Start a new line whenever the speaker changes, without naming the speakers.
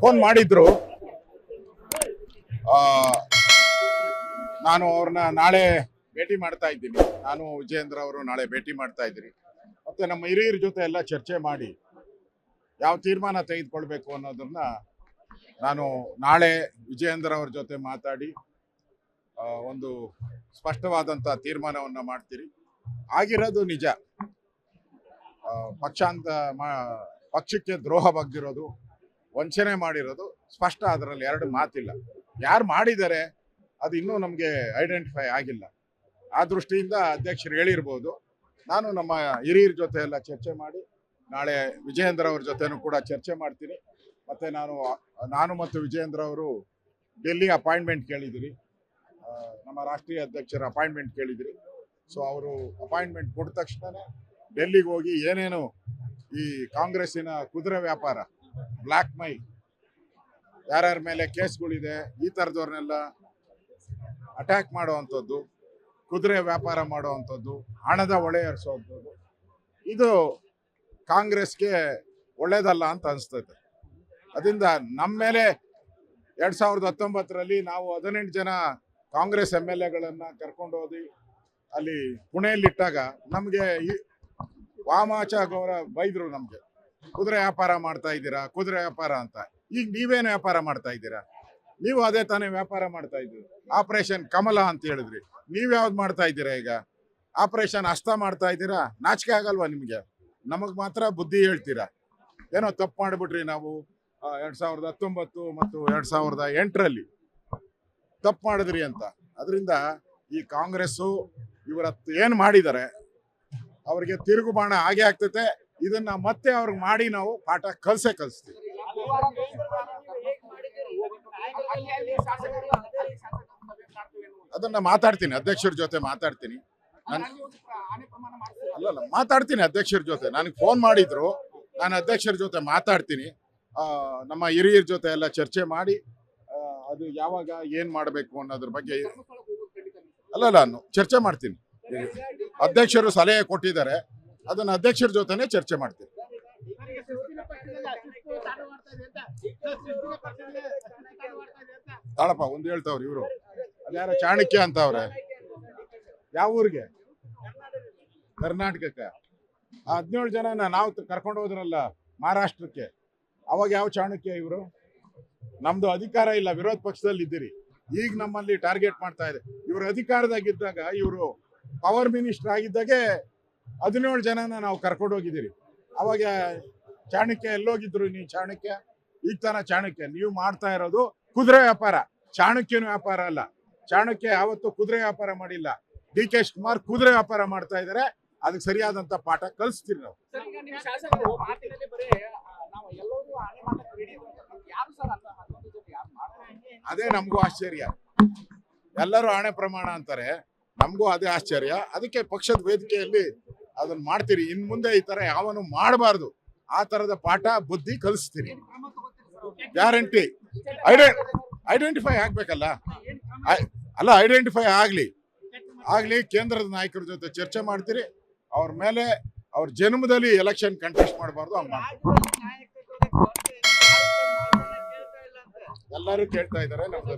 Phone ಮಾಡಿದ್ರು. ನಾನು ಅವ್ರನ್ನ ನಾಳೆ ಭೇಟಿ ಮಾಡ್ತಾ ಇದ್ದೀನಿ. ನಾನು ವಿಜಯೇಂದ್ರ ಅವರು ನಾಳೆ ಭೇಟಿ ಮಾಡ್ತಾ ಇದ್ದೀನಿ. ಮತ್ತೆ ನಮ್ಮ ಹಿರಿಯರ ಜೊತೆ ಎಲ್ಲ ಚರ್ಚೆ ಮಾಡಿ ಯಾವ ತೀರ್ಮಾನ ತೆಗೆದುಕೊಳ್ಬೇಕು ಅನ್ನೋದನ್ನ ನಾನು ನಾಳೆ ವಿಜಯೇಂದ್ರ ಅವ್ರ ಜೊತೆ ಮಾತಾಡಿ ಒಂದು ಸ್ಪಷ್ಟವಾದಂಥ ತೀರ್ಮಾನವನ್ನು ಮಾಡ್ತೀರಿ. ಆಗಿರೋದು ನಿಜ, ಪಕ್ಷಕ್ಕೆ ದ್ರೋಹ ಬಗ್ಗಿರೋದು, ವಂಚನೆ ಮಾಡಿರೋದು ಸ್ಪಷ್ಟ. ಅದರಲ್ಲಿ ಎರಡು ಮಾತಿಲ್ಲ. ಯಾರು ಮಾಡಿದ್ದಾರೆ ಅದು ಇನ್ನೂ ನಮಗೆ ಐಡೆಂಟಿಫೈ ಆಗಿಲ್ಲ. ಆ ದೃಷ್ಟಿಯಿಂದ ಅಧ್ಯಕ್ಷರು ಹೇಳಿರ್ಬೋದು. ನಾನು ನಮ್ಮ ಹಿರಿಯರ ಜೊತೆ ಎಲ್ಲ ಚರ್ಚೆ ಮಾಡಿ ನಾಳೆ ವಿಜಯೇಂದ್ರ ಅವ್ರ ಜೊತೆನೂ ಕೂಡ ಚರ್ಚೆ ಮಾಡ್ತೀನಿ. ಮತ್ತು ನಾನು ಮತ್ತು ವಿಜಯೇಂದ್ರ ಅವರು ಡೆಲ್ಲಿ ಅಪಾಯಿಂಟ್ಮೆಂಟ್ ಕೇಳಿದಿರಿ, ನಮ್ಮ ರಾಷ್ಟ್ರೀಯ ಅಧ್ಯಕ್ಷರ ಅಪಾಯಿಂಟ್ಮೆಂಟ್ ಕೇಳಿದಿರಿ. ಸೊ ಅವರು ಅಪಾಯಿಂಟ್ಮೆಂಟ್ ಕೊಟ್ಟ ತಕ್ಷಣನೇ ಡೆಲ್ಲಿಗೆ ಹೋಗಿ ಏನೇನು ಈ ಕಾಂಗ್ರೆಸ್ಸಿನ ಕುದುರೆ ವ್ಯಾಪಾರ, ಬ್ಲ್ಯಾಕ್ ಮೈ, ಯಾರ್ಯಾರ ಮೇಲೆ ಕೇಸ್ಗಳಿದೆ, ಈ ಥರದವ್ರನ್ನೆಲ್ಲ ಅಟ್ಯಾಕ್ ಮಾಡುವಂಥದ್ದು, ಕುದುರೆ ವ್ಯಾಪಾರ ಮಾಡುವಂಥದ್ದು, ಹಣದ ಹೊಳೆ ಹರಿಸೋವಂಥದ್ದು, ಇದು ಕಾಂಗ್ರೆಸ್ಗೆ ಒಳ್ಳೇದಲ್ಲ ಅಂತ ಅನಿಸ್ತೈತೆ. ಅದರಿಂದ ನಮ್ಮ ಮೇಲೆ 2019ರಲ್ಲಿ ನಾವು 18 ಜನ ಕಾಂಗ್ರೆಸ್ MLAಗಳನ್ನು ಕರ್ಕೊಂಡು ಹೋಗಿ ಅಲ್ಲಿ ಪುಣೆಯಲ್ಲಿಟ್ಟಾಗ ನಮಗೆ ವಾಮಾಚ ಗೌರವ ಬೈದ್ರು. ನಮಗೆ ಕುದುರೆ ವ್ಯಾಪಾರ ಮಾಡ್ತಾ ಇದ್ದೀರಾ, ಕುದುರೆ ವ್ಯಾಪಾರ ಅಂತ. ಈಗ ನೀವೇನು ವ್ಯಾಪಾರ ಮಾಡ್ತಾ ಇದ್ದೀರಾ? ನೀವು ಅದೇ ತಾನೇ ವ್ಯಾಪಾರ ಮಾಡ್ತಾ ಇದ್ದೀರಿ. ಆಪರೇಷನ್ ಕಮಲ ಅಂತ ಹೇಳಿದ್ರಿ, ನೀವು ಯಾವ್ದು ಮಾಡ್ತಾ ಇದ್ದೀರಾ? ಈಗ ಆಪರೇಷನ್ ಹಸ್ತ ಮಾಡ್ತಾ ಇದ್ದೀರಾ. ನಾಚಿಕೆ ಆಗಲ್ವಾ ನಿಮಗೆ? ನಮಗೆ ಮಾತ್ರ ಬುದ್ಧಿ ಹೇಳ್ತೀರಾ. ಏನೋ ತಪ್ಪು ಮಾಡಿಬಿಟ್ರಿ ನಾವು 2019 ಮತ್ತು 2008ರಲ್ಲಿ ತಪ್ಪು ಮಾಡಿದ್ರಿ ಅಂತ. ಅದರಿಂದ ಈ ಕಾಂಗ್ರೆಸ್ಸು ಇವರತ್ತು ಏನು ಮಾಡಿದ್ದಾರೆ ಅವ್ರಿಗೆ ತಿರುಗುಬಾಣ ಆಗೇ ಆಗ್ತೈತೆ. ಇದನ್ನ ಮತ್ತೆ ಅವ್ರಿಗೆ ಮಾಡಿ ನಾವು ಪಾಠ ಕಲಿಸ್ತೀವಿ. ಅದನ್ನ ಮಾತಾಡ್ತೀನಿ, ಅಧ್ಯಕ್ಷರ ಜೊತೆ ಮಾತಾಡ್ತೀನಿ. ಮಾತಾಡ್ತೀನಿ ಅಧ್ಯಕ್ಷರ ಜೊತೆ. ನನಗೆ ಫೋನ್ ಮಾಡಿದ್ರು, ನಾನು ಅಧ್ಯಕ್ಷರ ಜೊತೆ ಮಾತಾಡ್ತೀನಿ. ನಮ್ಮ ಹಿರಿಯರ ಜೊತೆ ಎಲ್ಲ ಚರ್ಚೆ ಮಾಡಿ ಅದು ಯಾವಾಗ ಏನ್ ಮಾಡಬೇಕು ಅನ್ನೋದ್ರ ಬಗ್ಗೆ ನಾನು ಚರ್ಚೆ ಮಾಡ್ತೀನಿ. ಅಧ್ಯಕ್ಷರು ಸಲಹೆ ಕೊಟ್ಟಿದ್ದಾರೆ, ಅದನ್ನ ಅಧ್ಯಕ್ಷರ ಜೊತೆನೆ ಚರ್ಚೆ ಮಾಡ್ತೀನಿ. ತಾಳಪ್ಪ ಒಂದು ಹೇಳ್ತಾವ್ರಿ ಇವರು, ಅದ್ಯಾರ ಚಾಣಕ್ಯ ಅಂತ ಅವ್ರೆ. ಯಾವ ಊರಿಗೆ? ಕರ್ನಾಟಕಕ್ಕೆ. 17 ಜನ ನಾವು ಕರ್ಕೊಂಡು ಹೋದ್ರಲ್ಲ ಮಹಾರಾಷ್ಟ್ರಕ್ಕೆ, ಅವಾಗ ಯಾವ ಚಾಣಕ್ಯ ಇವರು? ನಮ್ದು ಅಧಿಕಾರ ಇಲ್ಲ, ವಿರೋಧ ಪಕ್ಷದಲ್ಲಿ ಇದ್ದೀರಿ. ಈಗ ನಮ್ಮಲ್ಲಿ ಟಾರ್ಗೆಟ್ ಮಾಡ್ತಾ ಇದೆ. ಇವರು ಅಧಿಕಾರದಾಗಿದ್ದಾಗ, ಇವರು ಪವರ್ ಮಿನಿಸ್ಟರ್ ಆಗಿದ್ದಾಗೆ 17 ಜನನ ನಾವು ಕರ್ಕೊಂಡು ಹೋಗಿದ್ದೀರಿ. ಅವಾಗ ಚಾಣಕ್ಯ ಎಲ್ಲೋಗಿದ್ರು? ನೀವು ಚಾಣಕ್ಯ ಈಗ ತಾನ ಚಾಣಕ್ಯ. ನೀವು ಮಾಡ್ತಾ ಇರೋದು ಕುದುರೆ ವ್ಯಾಪಾರ, ಚಾಣಕ್ಯನ ವ್ಯಾಪಾರ ಅಲ್ಲ. ಚಾಣಕ್ಯ ಯಾವತ್ತೂ ಕುದುರೆ ವ್ಯಾಪಾರ ಮಾಡಿಲ್ಲ. DK ಶಿವಕುಮಾರ್ ಕುದುರೆ ವ್ಯಾಪಾರ ಮಾಡ್ತಾ ಇದ್ದಾರೆ. ಅದಕ್ಕೆ ಸರಿಯಾದಂತ ಪಾಠ ಕಲಿಸ್ತೀವಿ ನಾವು. ಅದೇ ನಮಗೂ ಆಶ್ಚರ್ಯ. ಎಲ್ಲರೂ ಆಣೆ ಪ್ರಮಾಣ ಅಂತಾರೆ, ನಮಗೂ ಅದೇ ಆಶ್ಚರ್ಯ. ಅದಕ್ಕೆ ಪಕ್ಷದ ವೇದಿಕೆಯಲ್ಲಿ ಅದನ್ನ ಮಾಡ್ತೀರಿ. ಇನ್ ಮುಂದೆ ಈ ತರ ಯಾವನು ಮಾಡಬಾರ್ದು. ಆ ತರದ ಪಾಠ ಬುದ್ಧಿ ಕಲಿಸ್ತೀರಿ. ಗ್ಯಾರಂಟಿ. ಐಡೆಂಟಿಫೈ ಆಗ್ಬೇಕಲ್ಲ. ಅಲ್ಲ, ಐಡೆಂಟಿಫೈ ಆಗ್ಲಿ. ಕೇಂದ್ರದ ನಾಯಕರ ಜೊತೆ ಚರ್ಚೆ ಮಾಡ್ತೀರಿ. ಅವ್ರ ಮೇಲೆ ಅವ್ರ ಜನ್ಮದಲ್ಲಿ ಎಲೆಕ್ಷನ್ ಕಂಟೆಸ್ಟ್ ಮಾಡಬಾರ್ದು. ಎಲ್ಲರೂ ಕೇಳ್ತಾ ಇದ್ದಾರೆ. ನಮ್ದು